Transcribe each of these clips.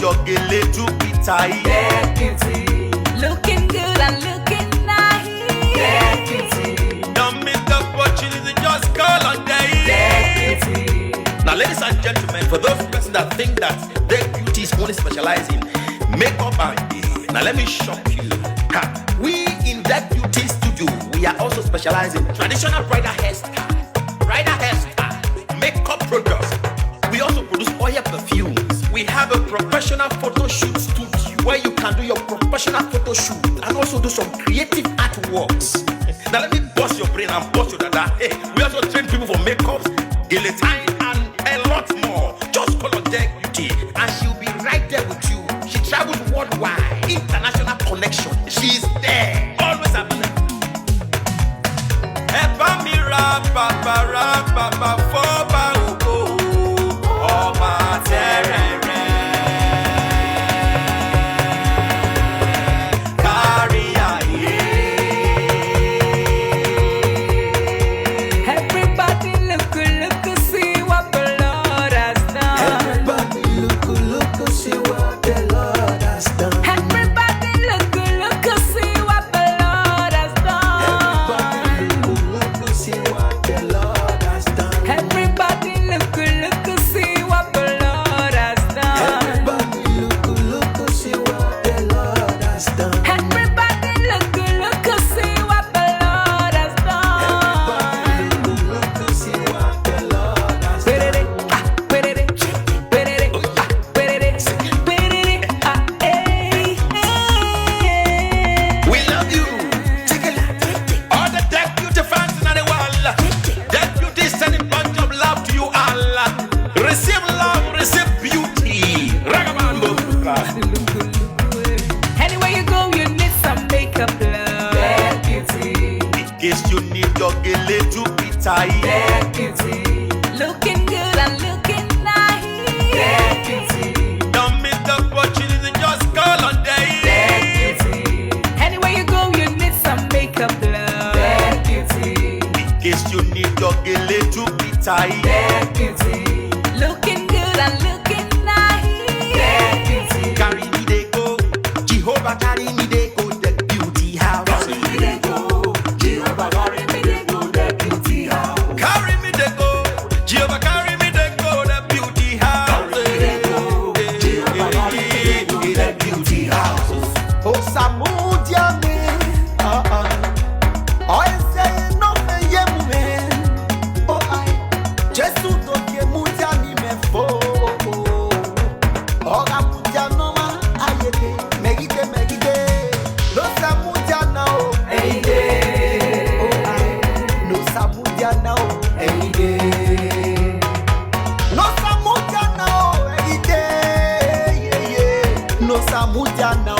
your Gele to be tight. Get beauty. Looking good and looking nice. Get beauty. Don't miss the opportunity, just call on day. Get beauty. Now, ladies and gentlemen, for those persons that think that their beauty is only specialized in makeup and hair, now let me shock you. We in that beauty studio, we are also specialized in traditional bridal hairstyle, makeup products. We also produce oil perfumes. We have a professional photo shoot studio where you can do your professional photo shoot and also do some creative artworks. Now let me bust your brain and bust your dada. Hey, we also train people for makeups, guillotine, and a lot more. Just call on Deck Beauty and she'll be right there with you. She travels worldwide, international connection. She's there, always available. Epa mi ra papa foba ugo, oba terere. Carry aye. Everybody look, see what the Lord has done. Everybody look, see what the Lord has done. Everybody look, see what the Lord has done. Everybody look, see what the Lord has done. Everybody look, see what the Lord has done. Everybody look, see what the Lord has done. Everybody look, see what the Lord has done. Look, see what the Lord has done. We love you. All the Deck Beauty fans in the world. Deck Beauty is sending bunch of love to you all. Receive love, receive beauty. Ragabambo. Anywhere you go, you need some makeup, love. Get beauty. In case you need your Gele to be tight. Get beauty. Looking good and looking nice. Get beauty. Don't miss the opportunity, just call on day. Get beauty. Anywhere you go, you need some makeup, love. Get beauty. In case you need your Gele to be tight. Get beauty. Looking good and looking nice. Get beauty. Carry me they go, Jehovah carry me they go, the beauty house. Carry me they go, Jehovah carry me they go, the beauty house. Carry me they go, Jehovah carry me they go, the beauty house. Carry me they go, Jehovah carry me they go, the beauty house. Oh, Samudia me, oh, I say no me yemu me, oh I, Jesus don't yemu dia ni me fo, oh Samudia no ma ayete, megide, no Samudia now, oh I, no Samudia now, no Samudia now, no Samudia now,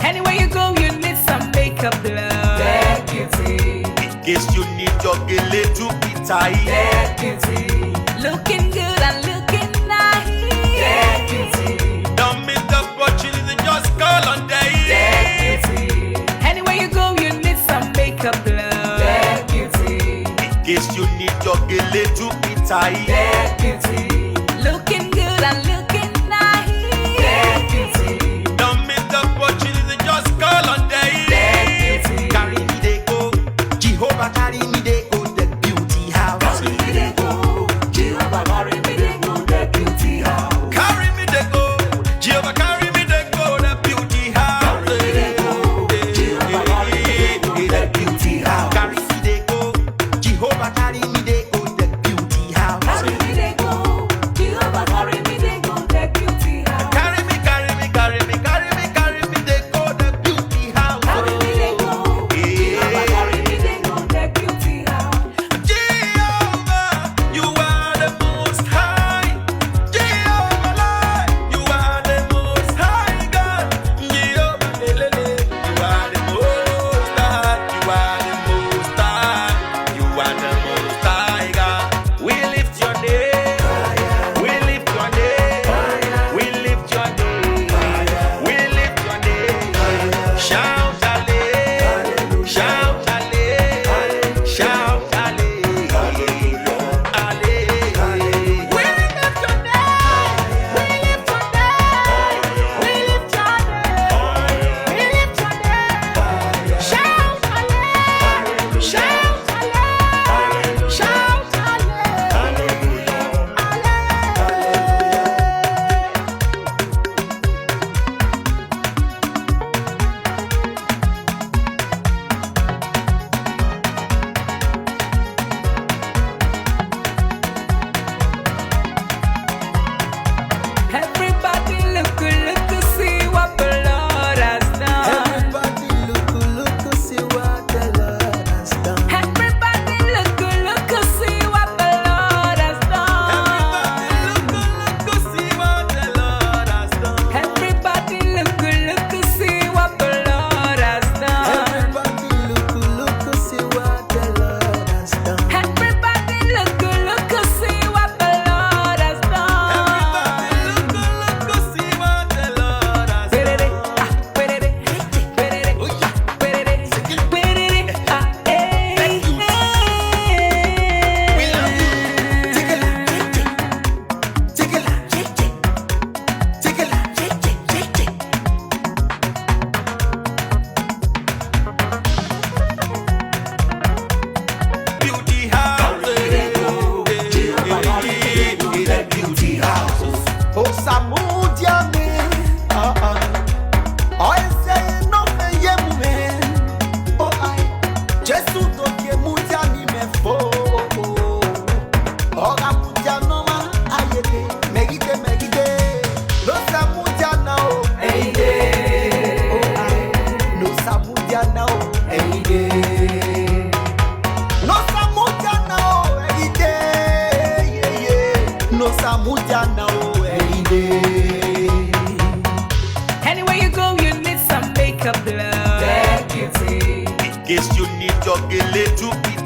Anywhere you go, you need some makeup, love. Get beauty. In case you need your Gele to be tight. Get beauty. Looking good and looking nice. Get beauty. Don't miss the opportunity, just call on day. Get beauty. Anywhere you go, you need some makeup, love. Get beauty. In case you need your Gele to be tight. Get beauty. Looking good and looking nice. Get beauty. Don't miss the opportunity, just call on day. Get beauty. Carry me they go, Jehovah carry me they go, the beauty house. carry me they go, Jehovah carry me they go, the beauty house. Carry me they go, Jehovah carry me they go, the beauty house. Carry me they go, Jehovah carry me they go, the beauty house. Carry me they go, Jehovah carry me they go, the beauty house. Carry me they go,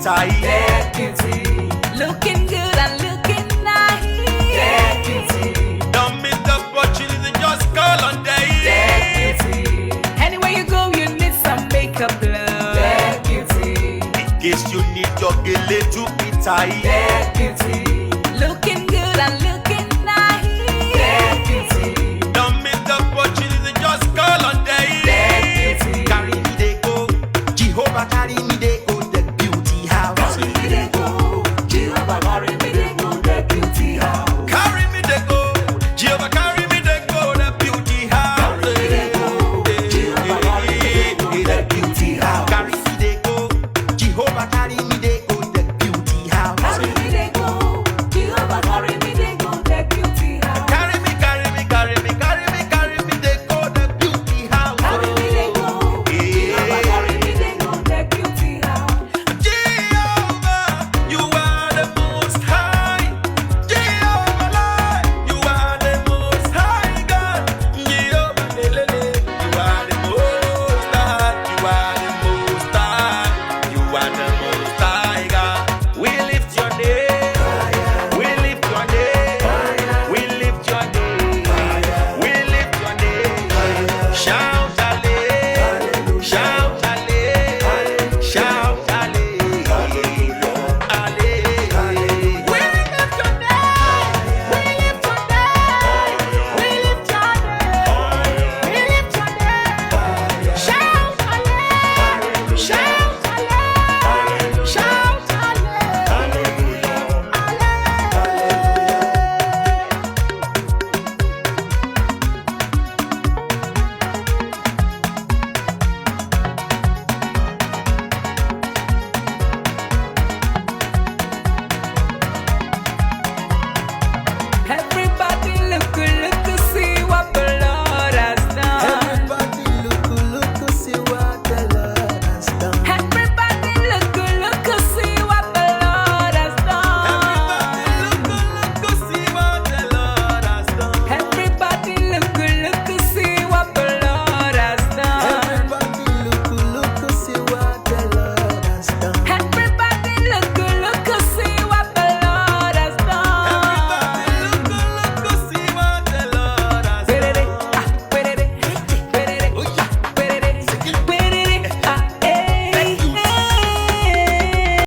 tight. That beauty. Looking good and looking nice. That beauty. Don't miss the opportunity, just call on day. That beauty. Anywhere you go, you need some makeup love. That beauty. In case you need your gele to be tight.